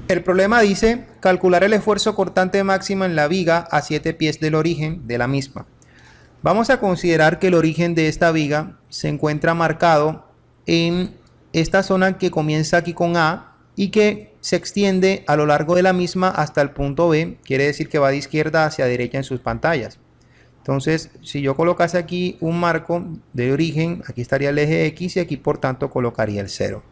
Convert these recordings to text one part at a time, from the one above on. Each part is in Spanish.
El problema dice calcular el esfuerzo cortante máximo en la viga a 7 pies del origen de la misma. Vamos a considerar que el origen de esta viga se encuentra marcado en esta zona que comienza aquí con A y que se extiende a lo largo de la misma hasta el punto B, quiere decir que va de izquierda hacia derecha en sus pantallas. Entonces, si yo colocase aquí un marco de origen, aquí estaría el eje X y aquí por tanto colocaría el 0.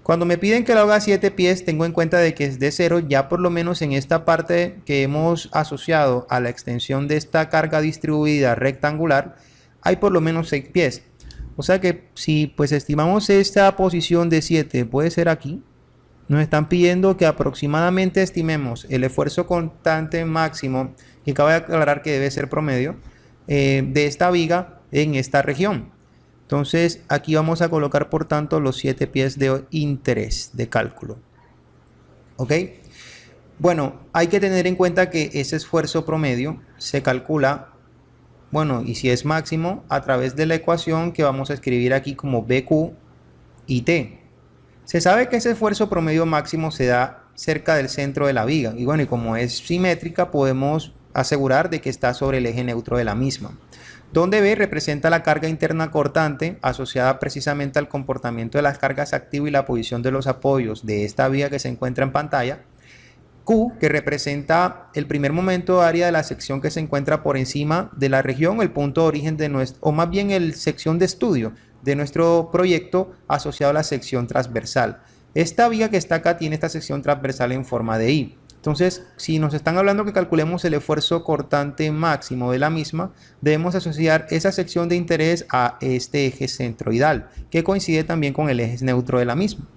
Cuando me piden que lo haga a 7 pies, tengo en cuenta de que es de 0, ya por lo menos en esta parte que hemos asociado a la extensión de esta carga distribuida rectangular, hay por lo menos 6 pies. O sea que si pues estimamos esta posición de 7, puede ser aquí, nos están pidiendo que aproximadamente estimemos el esfuerzo constante máximo, que cabe aclarar que debe ser promedio, de esta viga en esta región. Entonces aquí vamos a colocar por tanto los 7 pies de interés de cálculo. ¿Ok? Bueno, hay que tener en cuenta que ese esfuerzo promedio se calcula, bueno, y si es máximo, a través de la ecuación que vamos a escribir aquí como BQ y T. Se sabe que ese esfuerzo promedio máximo se da cerca del centro de la viga. Y bueno, y como es simétrica, podemos asegurar de que está sobre el eje neutro de la misma. Donde B representa la carga interna cortante asociada precisamente al comportamiento de las cargas activas y la posición de los apoyos de esta viga que se encuentra en pantalla. Q, que representa el primer momento de área de la sección que se encuentra por encima de la región, el punto de origen de nuestro, o más bien el sección de estudio de nuestro proyecto asociado a la sección transversal. Esta viga que está acá tiene esta sección transversal en forma de I. Entonces, si nos están hablando que calculemos el esfuerzo cortante máximo de la misma, debemos asociar esa sección de interés a este eje centroidal, que coincide también con el eje neutro de la misma.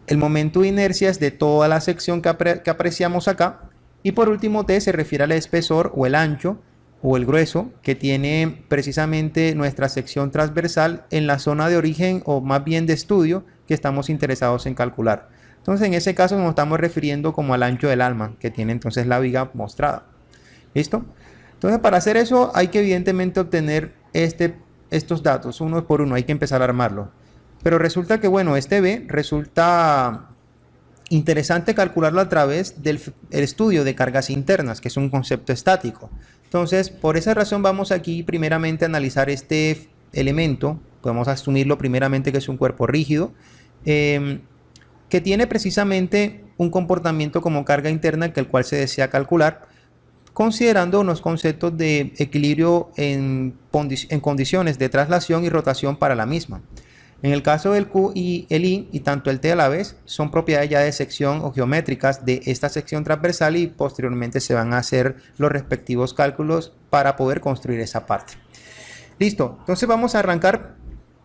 El momento de inercia es de toda la sección que apreciamos acá. Y por último, T se refiere al espesor o el ancho o el grueso que tiene precisamente nuestra sección transversal en la zona de origen o más bien de estudio que estamos interesados en calcular. Entonces en ese caso nos estamos refiriendo como al ancho del alma que tiene entonces la viga mostrada. ¿Listo? Entonces para hacer eso hay que evidentemente obtener estos datos uno por uno, hay que empezar a armarlo. Pero resulta que bueno, este B resulta interesante calcularlo a través del estudio de cargas internas, que es un concepto estático. Entonces por esa razón vamos aquí primeramente a analizar este elemento, podemos asumirlo primeramente que es un cuerpo rígido, que tiene precisamente un comportamiento como carga interna que el cual se desea calcular, considerando unos conceptos de equilibrio en condiciones de traslación y rotación para la misma. En el caso del Q y el I, y tanto el T a la vez, son propiedades ya de sección o geométricas de esta sección transversal y posteriormente se van a hacer los respectivos cálculos para poder construir esa parte. Listo, entonces vamos a arrancar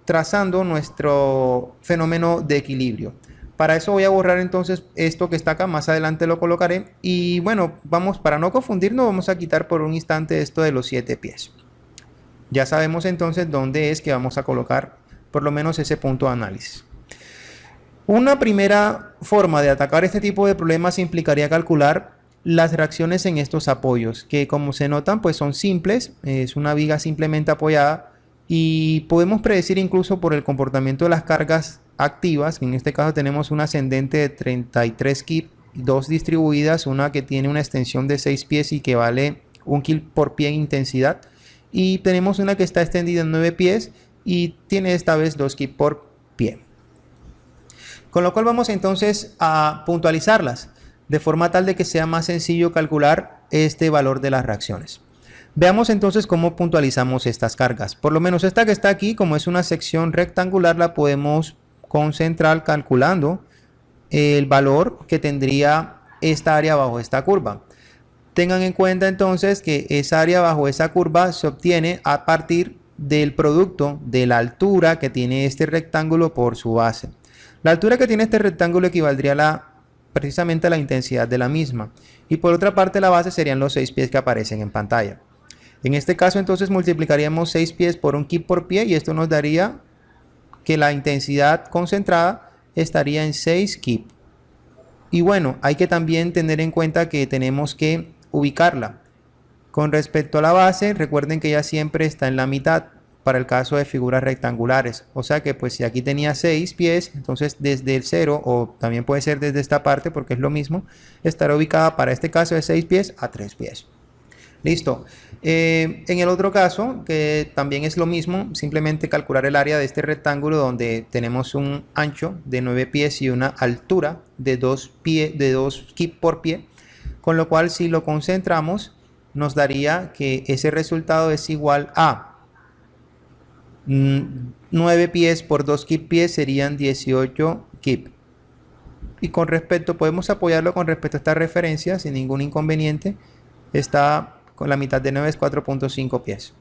trazando nuestro fenómeno de equilibrio. Para eso voy a borrar entonces esto que está acá, más adelante lo colocaré. Y bueno, vamos, para no confundirnos, vamos a quitar por un instante esto de los 7 pies. Ya sabemos entonces dónde es que vamos a colocar por lo menos ese punto de análisis. Una primera forma de atacar este tipo de problemas implicaría calcular las reacciones en estos apoyos, que como se notan pues son simples, es una viga simplemente apoyada y podemos predecir incluso por el comportamiento de las cargas activas, que en este caso tenemos una ascendente de 33 kip, dos distribuidas, una que tiene una extensión de 6 pies y que vale 1 kip por pie en intensidad, y tenemos una que está extendida en 9 pies y tiene esta vez 2 kip por pie. Con lo cual vamos entonces a puntualizarlas de forma tal de que sea más sencillo calcular este valor de las reacciones. Veamos entonces cómo puntualizamos estas cargas. Por lo menos esta que está aquí, como es una sección rectangular, la podemos concentrar calculando el valor que tendría esta área bajo esta curva. Tengan en cuenta entonces que esa área bajo esa curva se obtiene a partir del producto de la altura que tiene este rectángulo por su base. La altura que tiene este rectángulo equivaldría precisamente a la intensidad de la misma. Y por otra parte la base serían los 6 pies que aparecen en pantalla. En este caso entonces multiplicaríamos 6 pies por 1 kip por pie y esto nos daría que la intensidad concentrada estaría en 6 kip. Y bueno, hay que también tener en cuenta que tenemos que ubicarla. Con respecto a la base, recuerden que ella siempre está en la mitad para el caso de figuras rectangulares. O sea que pues si aquí tenía 6 pies, entonces desde el 0, o también puede ser desde esta parte porque es lo mismo, estará ubicada para este caso de 6 pies a 3 pies. Listo. En el otro caso, que también es lo mismo, simplemente calcular el área de este rectángulo donde tenemos un ancho de 9 pies y una altura de 2 kip por pie, con lo cual si lo concentramos nos daría que ese resultado es igual a 9 pies por 2 kip pies serían 18 kip. Y con respecto, podemos apoyarlo con respecto a esta referencia sin ningún inconveniente. Está con la mitad de 9 es 4.5 pies.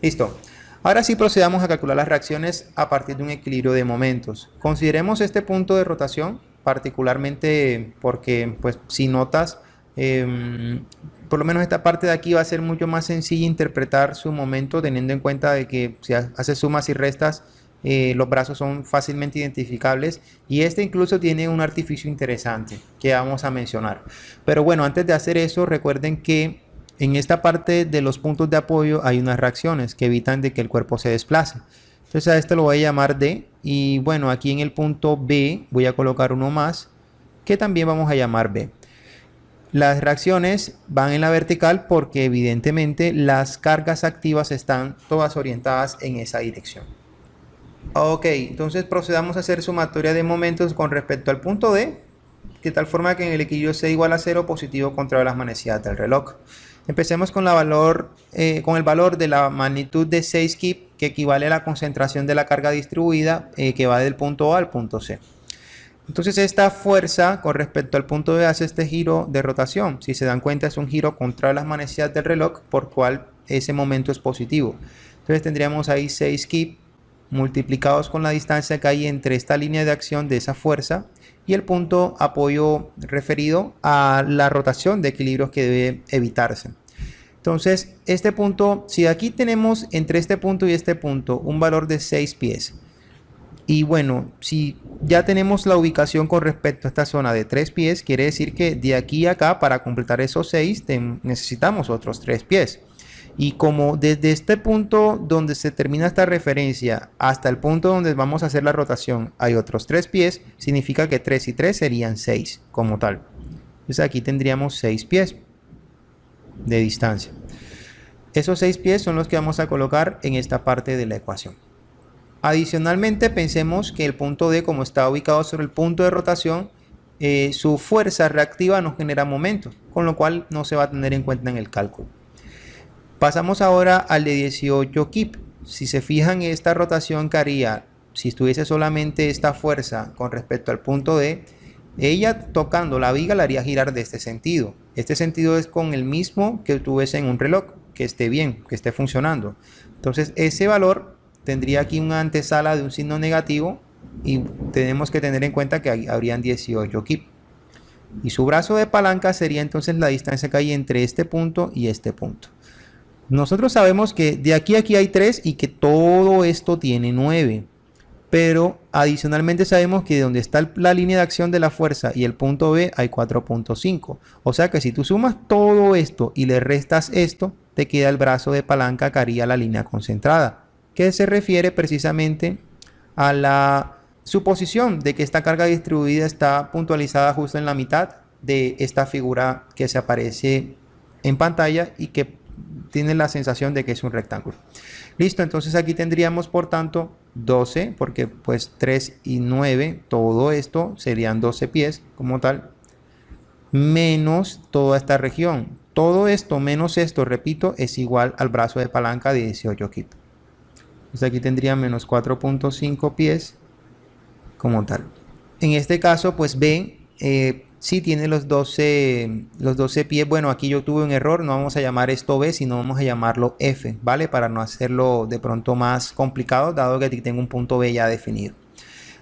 Listo. Ahora sí procedamos a calcular las reacciones a partir de un equilibrio de momentos. Consideremos este punto de rotación, particularmente porque, pues, si notas, por lo menos esta parte de aquí va a ser mucho más sencilla interpretar su momento, teniendo en cuenta de que si haces sumas y restas, los brazos son fácilmente identificables, y este incluso tiene un artificio interesante que vamos a mencionar. Pero bueno, antes de hacer eso, recuerden que en esta parte de los puntos de apoyo hay unas reacciones que evitan de que el cuerpo se desplace. Entonces a esto lo voy a llamar D, y bueno, aquí en el punto B voy a colocar uno más que también vamos a llamar B. Las reacciones van en la vertical porque evidentemente las cargas activas están todas orientadas en esa dirección. Ok, entonces procedamos a hacer sumatoria de momentos con respecto al punto D, de tal forma que en el equilibrio C igual a 0, positivo contra las manecillas del reloj. Empecemos con el valor de la magnitud de 6 kip, que equivale a la concentración de la carga distribuida que va del punto A al punto C. Entonces esta fuerza con respecto al punto B hace este giro de rotación. Si se dan cuenta, es un giro contra las manecillas del reloj, por cual ese momento es positivo. Entonces tendríamos ahí 6 kip multiplicados con la distancia que hay entre esta línea de acción de esa fuerza y el punto apoyo referido a la rotación de equilibrios que debe evitarse. Entonces este punto, si aquí tenemos entre este punto y este punto un valor de 6 pies, y bueno, si ya tenemos la ubicación con respecto a esta zona de 3 pies, quiere decir que de aquí a acá, para completar esos 6, necesitamos otros 3 pies. Y como desde este punto donde se termina esta referencia hasta el punto donde vamos a hacer la rotación hay otros 3 pies, significa que 3 y 3 serían 6 como tal. Entonces aquí tendríamos 6 pies de distancia. Esos 6 pies son los que vamos a colocar en esta parte de la ecuación. Adicionalmente, pensemos que el punto D, como está ubicado sobre el punto de rotación, su fuerza reactiva no genera momento, con lo cual no se va a tener en cuenta en el cálculo. Pasamos ahora al de 18 kip. Si se fijan, esta rotación que haría, si estuviese solamente esta fuerza con respecto al punto D, ella tocando la viga la haría girar de este sentido. Este sentido es con el mismo que tuviese en un reloj, que esté bien, que esté funcionando. Entonces ese valor tendría aquí una antesala de un signo negativo y tenemos que tener en cuenta que habrían 18 kip. Y su brazo de palanca sería entonces la distancia que hay entre este punto y este punto. Nosotros sabemos que de aquí a aquí hay 3 y que todo esto tiene 9. Pero adicionalmente sabemos que de donde está la línea de acción de la fuerza y el punto B hay 4.5. O sea que si tú sumas todo esto y le restas esto, te queda el brazo de palanca que haría la línea concentrada, que se refiere precisamente a la suposición de que esta carga distribuida está puntualizada justo en la mitad de esta figura que se aparece en pantalla y que tiene la sensación de que es un rectángulo. Listo, entonces aquí tendríamos por tanto 12, porque pues 3 y 9, todo esto serían 12 pies como tal, menos toda esta región. Todo esto menos esto, repito, es igual al brazo de palanca de 18 kip. Entonces aquí tendría menos 4.5 pies como tal. En este caso, pues B sí tiene los 12 pies. Bueno, aquí yo tuve un error, no vamos a llamar esto B, sino vamos a llamarlo F, ¿vale? Para no hacerlo de pronto más complicado, dado que aquí tengo un punto B ya definido.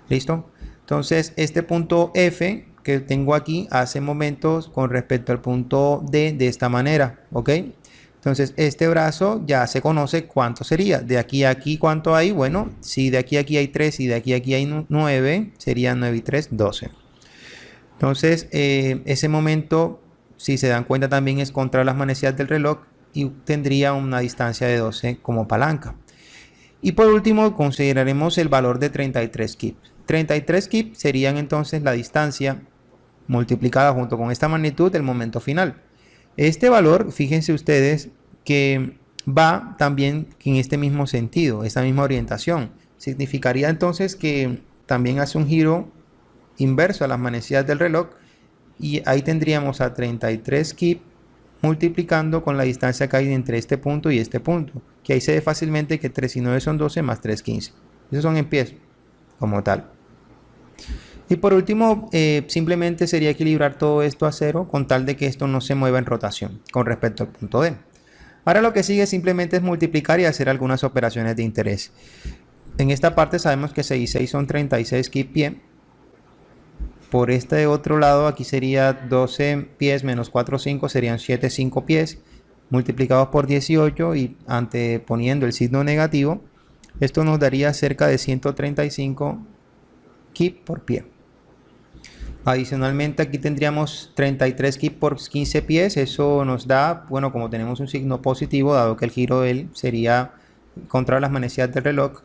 ¿Listo? Entonces, este punto F que tengo aquí hace momentos con respecto al punto D de esta manera, ¿ok? Entonces, este brazo ya se conoce cuánto sería. De aquí a aquí, ¿cuánto hay? Bueno, si de aquí a aquí hay 3 y de aquí a aquí hay 9, serían 9 y 3, 12. Entonces, ese momento, si se dan cuenta, también es contra las manecillas del reloj y tendría una distancia de 12 como palanca. Y por último consideraremos el valor de 33 kips. 33 kips serían entonces la distancia multiplicada junto con esta magnitud del momento final. Este valor, fíjense ustedes que va también en este mismo sentido, esta misma orientación. Significaría entonces que también hace un giro inverso a las manecillas del reloj y ahí tendríamos a 33 kips multiplicando con la distancia que hay entre este punto y este punto, que ahí se ve fácilmente que 3 y 9 son 12 más 3, 15. Esos son en pies como tal. Y por último, simplemente sería equilibrar todo esto a cero con tal de que esto no se mueva en rotación con respecto al punto D. Ahora lo que sigue simplemente es multiplicar y hacer algunas operaciones de interés. En esta parte sabemos que 6 y 6 son 36 kips pie. Por este otro lado aquí sería 12 pies menos 4, 5 serían 7, 5 pies multiplicados por 18 y anteponiendo el signo negativo, esto nos daría cerca de 135 kips por pie. Adicionalmente aquí tendríamos 33 kips por 15 pies, eso nos da, bueno, como tenemos un signo positivo, dado que el giro de él sería contra las manecillas del reloj,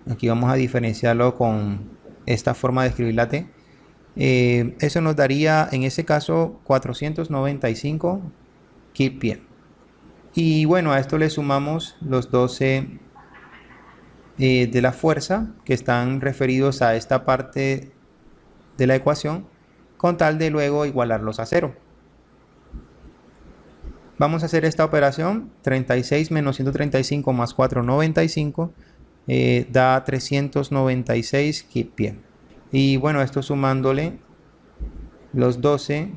aquí vamos a diferenciarlo con esta forma de escribir la T, eso nos daría en ese caso 495 kips pie. Y bueno, a esto le sumamos los 12 de la fuerza que están referidos a esta parte de la ecuación con tal de luego igualarlos a cero. Vamos a hacer esta operación. 36 menos 135 más 495 da 396 kips pie. Y bueno, esto sumándole los 12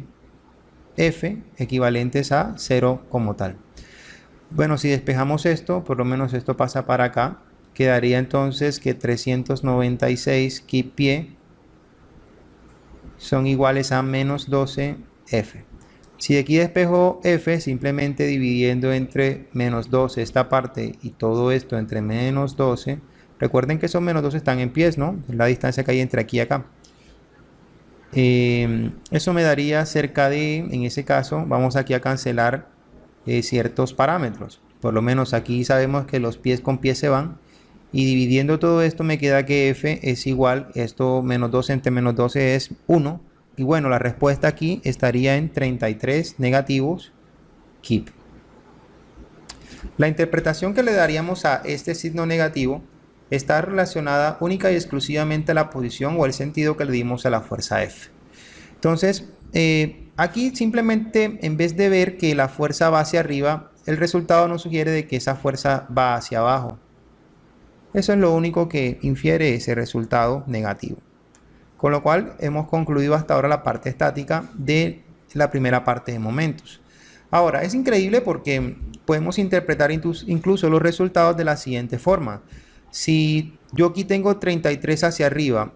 F equivalentes a 0 como tal. Bueno, si despejamos esto, por lo menos esto pasa para acá, quedaría entonces que 396 kips pie son iguales a menos 12 F. Si de aquí despejo F, simplemente dividiendo entre menos 12 esta parte y todo esto entre menos 12, recuerden que esos menos 12 están en pies, ¿no? Es la distancia que hay entre aquí y acá. Eso me daría cerca de, en ese caso, vamos aquí a cancelar ciertos parámetros. Por lo menos aquí sabemos que los pies con pies se van. Y dividiendo todo esto me queda que F es igual, esto menos 12 entre menos 12 es 1. Y bueno, la respuesta aquí estaría en 33 negativos kips. La interpretación que le daríamos a este signo negativo está relacionada única y exclusivamente a la posición o el sentido que le dimos a la fuerza F. Entonces, aquí simplemente en vez de ver que la fuerza va hacia arriba, el resultado nos sugiere de que esa fuerza va hacia abajo. Eso es lo único que infiere ese resultado negativo. Con lo cual hemos concluido hasta ahora la parte estática de la primera parte de momentos. Ahora, es increíble porque podemos interpretar incluso los resultados de la siguiente forma. Si yo aquí tengo 33 hacia arriba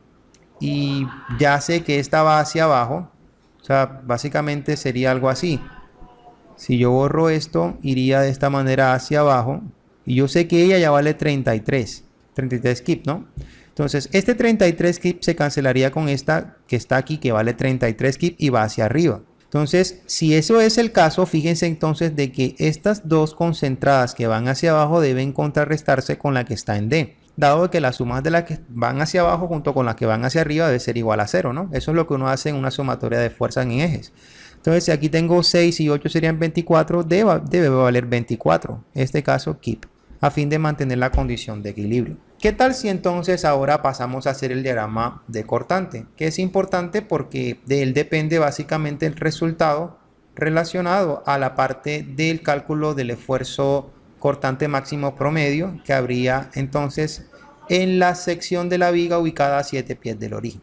y ya sé que esta va hacia abajo, o sea, básicamente sería algo así. Si yo borro esto, iría de esta manera hacia abajo. Y yo sé que ella ya vale 33 kips, ¿no? Entonces, este 33 kips se cancelaría con esta que está aquí, que vale 33 kips y va hacia arriba. Entonces, si eso es el caso, fíjense entonces de que estas dos concentradas que van hacia abajo deben contrarrestarse con la que está en D. Dado que las sumas de las que van hacia abajo junto con las que van hacia arriba debe ser igual a 0, ¿no? Eso es lo que uno hace en una sumatoria de fuerzas en ejes. Entonces, si aquí tengo 6 y 8 serían 24, debe valer 24, en este caso kip, a fin de mantener la condición de equilibrio. ¿Qué tal si entonces ahora pasamos a hacer el diagrama de cortante? Que es importante porque de él depende básicamente el resultado relacionado a la parte del cálculo del esfuerzo cortante máximo promedio que habría entonces en la sección de la viga ubicada a 7 pies del origen.